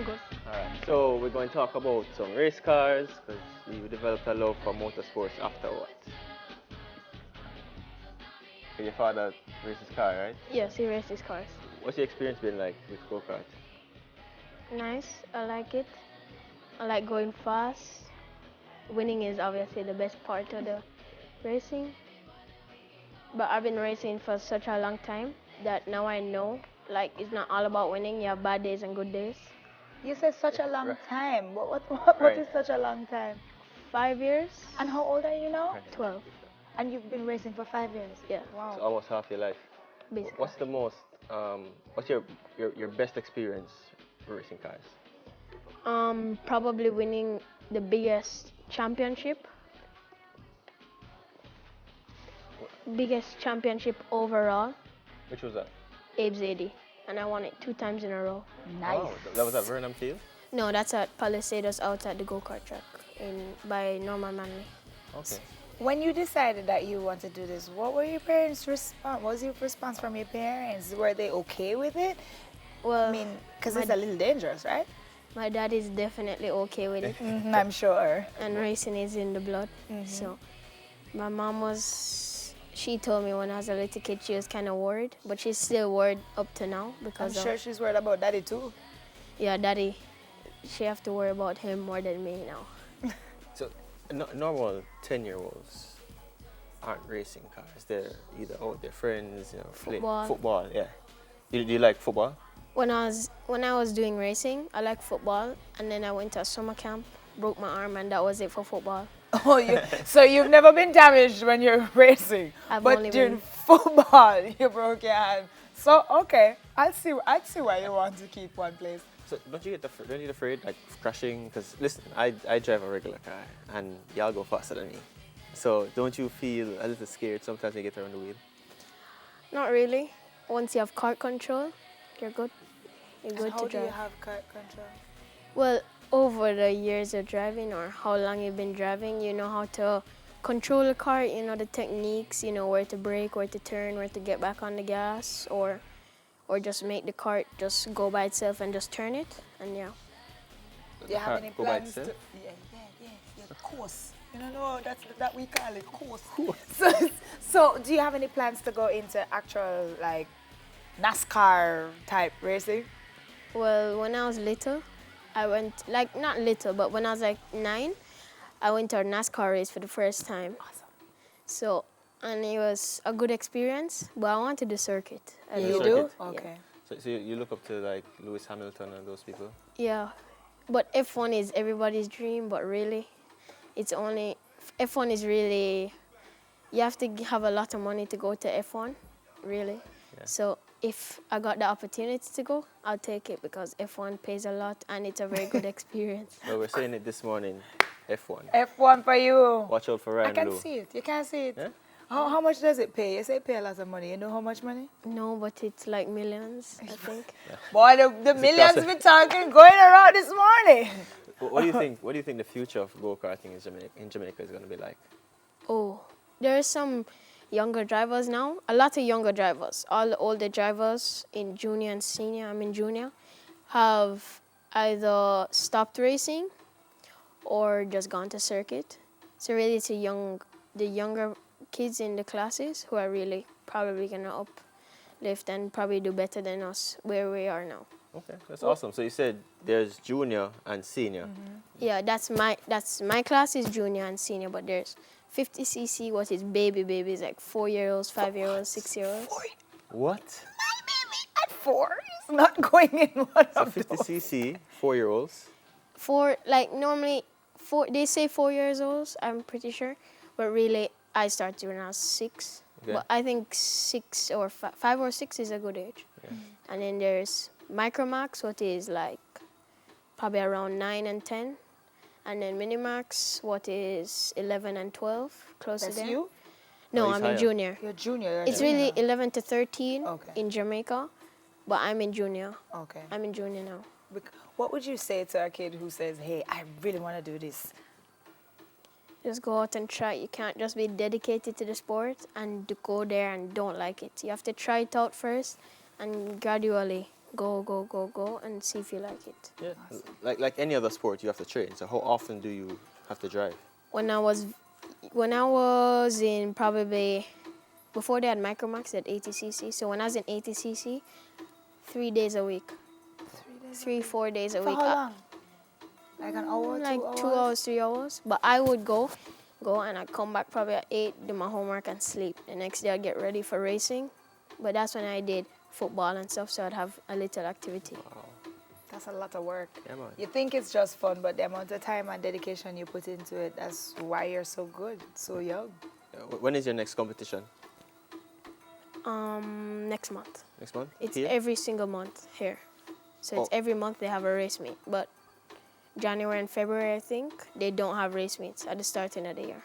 good. Alright, so we're going to talk about some race cars because you developed a love for motorsports after what? Your father races car, right? Yes, he races cars. What's your experience been like with go-kart? Nice. I like it. I like going fast. Winning is obviously the best part of the racing. But I've been racing for such a long time that now I know, like, it's not all about winning. You have bad days and good days. You said such a long Right. time. What Right. is such a long time? 5 years. And how old are you now? Right. 12. And you've been racing for 5 years. Yeah, So Wow. almost half your life. basically. What's the most, what's your best experience racing cars? Probably winning the biggest championship. Biggest championship overall. Which was that? Abe's 80. And I won it 2 times in a row. Nice. Oh, that was at Vernon Field? No, that's at Palisados out at the go-kart track by Norman Manley. Okay. When you decided that you want to do this, what were your parents' response? What was your response from your parents? Were they okay with it? Well, I mean, because my- it's a little dangerous, right? my dad is definitely okay with it. I'm sure. And racing is in the blood. So my mom she told me when I was a little kid she was kind of worried, but she's still worried up to now I'm because sure she's worried about daddy too. yeah, daddy, she have to worry about him more than me now. So, normal 10-year-olds aren't racing cars. They're either out their friends, play Football. football. Yeah. Do you like football? When I was doing racing, I liked football, and then I went to a summer camp, broke my arm, and that was it for football. Oh, so you've never been damaged when you're racing, I've but only during been- football you broke your hand. So okay, I see why you want to keep one place. So don't you get afraid like of crashing? Because listen, I drive a regular car and y'all go faster than me. So don't you feel a little scared sometimes when you get around the wheel? Not really. Once you have car control, you're good. You're And good how to do you drive. have car control? Well, over the years of driving or how long you've been driving, you know how to control a car, you know the techniques, you know where to brake, where to turn, where to get back on the gas, or just make the cart just go by itself and just turn it, and yeah. Do you have any Go by plans to? itself? Yeah, course. You know that we call it course. So do you have any plans to go into actual like NASCAR type racing? Well, when I was little, I went, like not little, but when I was like 9, I went to a NASCAR race for the first time. Awesome. So, and it was a good experience, but I wanted the circuit. I Yeah, You circuit. do? Yeah. Okay. So you look up to like Lewis Hamilton and those people? Yeah, but F1 is everybody's dream, but really, it's only, F1 is really, you have to have a lot of money to go to F1, really. Yeah. So if I got the opportunity to go, I'll take it because F1 pays a lot and it's a very good experience. Well, we're saying it this morning, F1. F1 for you. Watch out for I Ryan can Blue. see it. You can see it. Yeah? How much does it pay? You say pay a lot of money. You know how much money? No, but it's like millions, I think. Boy, the millions classic. we talking going around this morning. What do you think? What do you think the future of go-karting in Jamaica is going to be like? Oh, there are some younger drivers now, a lot of younger drivers. All the older drivers in junior and senior, I'm in junior, have either stopped racing or just gone to circuit. So really it's the younger kids in the classes who are really probably going to uplift and probably do better than us where we are now. Okay, that's awesome. So you said there's junior and senior. Yeah, that's my class is junior and senior, but there's 50cc, what is babies, like 4-year-olds, 5-year-olds, 6-year-olds. What? My baby at 4 is not going in one So of those. 50cc, 4-year-olds. Normally they say 4 years old, I'm pretty sure, but really I started when I was 6. Okay. But I think 6 or 5 or 6 is a good age. Yeah. And then there's Micromax, what is like probably around 9 and 10. And then Minimax, what is 11 and 12, close That's to there. you? No, Oh, he's I'm higher. in junior. You're junior. It's really 11 to 13 Okay. in Jamaica, but I'm in junior. Okay. I'm in junior now. What would you say to a kid who says, hey, I really want to do this? Just go out and try. You can't just be dedicated to the sport and to go there and don't like it. You have to try it out first and gradually go, and see if you like it. Yeah. Like any other sport, you have to train. So how often do you have to drive? When I was in probably before they had Micromax at 80cc. So when I was in 80cc, 3 days a week, 4 days a For week. how long? Like an hour, Like 2 hours? 2 hours, 3 hours. But I would go and I'd come back probably at 8, do my homework and sleep. The next day I'd get ready for racing. But that's when I did football and stuff, so I'd have a little activity. Wow. That's a lot of work. Yeah, man. You think it's just fun, but the amount of time and dedication you put into it, that's why you're so good, so young. When is your next competition? Next month. Next month? It's Here? every single month here. So it's Oh. every month they have a race meet. But January and February, I think, they don't have race meets at the starting of the year.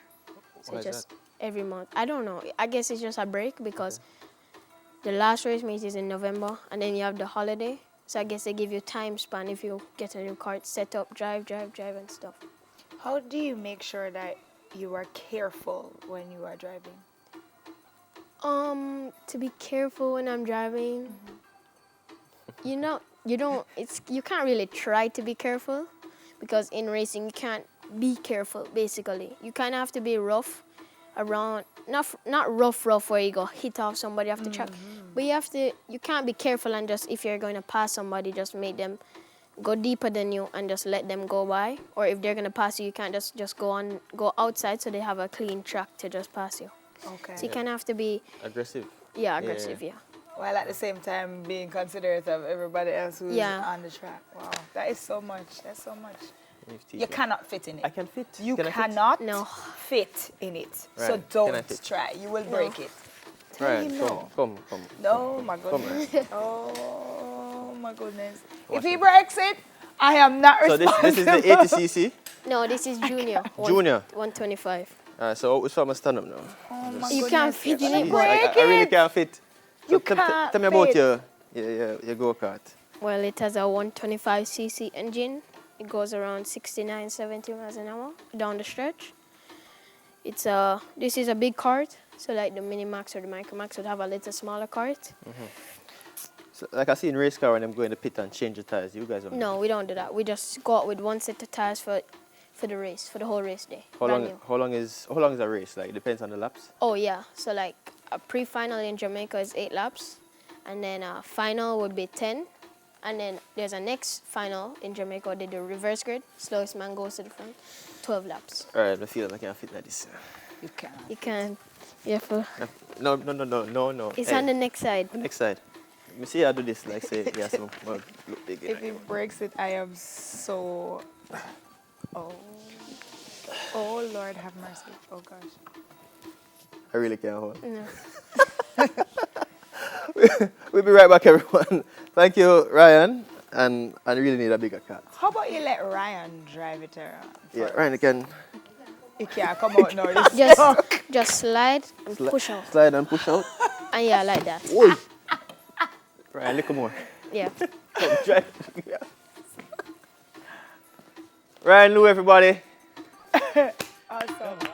So Why is just that? every month. I don't know. I guess it's just a break because the last race meet is in November and then you have the holiday. So I guess they give you time span if you get a new kart, set up, drive and stuff. How do you make sure that you are careful when you are driving? To be careful when I'm driving. You can't really try to be careful because in racing you can't be careful basically. You kind of have to be rough around, not rough where you go hit off somebody off the track, but you can't be careful and just if you're going to pass somebody, just make them go deeper than you and just let them go by. Or if they're going to pass you, you can't just go outside so they have a clean track to just pass you. Okay. So you kind of have to be, Aggressive. aggressive, yeah. While at the same time being considerate of everybody else who's Yeah. on the track. Wow, that is so much. That's so much. If You teacher- cannot fit in it. I can fit. You Can I fit? cannot No. fit in it. So Right. Can I don't fit? try. You will break it. Tell Ryan, you no. come. No, my Come, goodness. Oh, my goodness. Watch If he it. breaks it, I am not So responsible. this is the 80cc. No, this is junior. Junior. 125. So which one must stand up now? Oh, my You can't goodness. fit You're in gonna it. Jeez, break I really it. can't fit. You So can't tell me about fit. your go-kart. Well, it has a 125cc engine. It goes around 69, 70 miles an hour down the stretch. This is a big cart, so like the Minimax or the Micromax would have a little smaller cart. So, like I see in race car when I'm going to pit and change the tires, you guys don't. No, we don't do that. We just go out with one set of tires for the race, for the whole race day. How Brand long? new. How long is a race? Like it depends on the laps. Oh yeah, so like a pre-final in Jamaica is 8 laps, and then a final would be 10, and then there's a next final in Jamaica. They do reverse grid. Slowest man goes to the front. 12 laps. All right, I feel like I can't fit like this. You cannot. You can, No. it's Hey, on the next side. the next side. Let me see how I do this. Like say, yeah, some look big. If he breaks it, I am so... Oh. Oh, Lord, have mercy. Oh, gosh. I really can't hold. No. We'll be right back, everyone. Thank you, Ryan. And I really need a bigger car. How about you let Ryan drive it around? Yeah, Ryan, you can He can't come out now. This Just slide and push out. slide and push out. And yeah, like that. Oi. Ryan, little more. Yeah. Come, drive. Ryan Lou, everybody. awesome.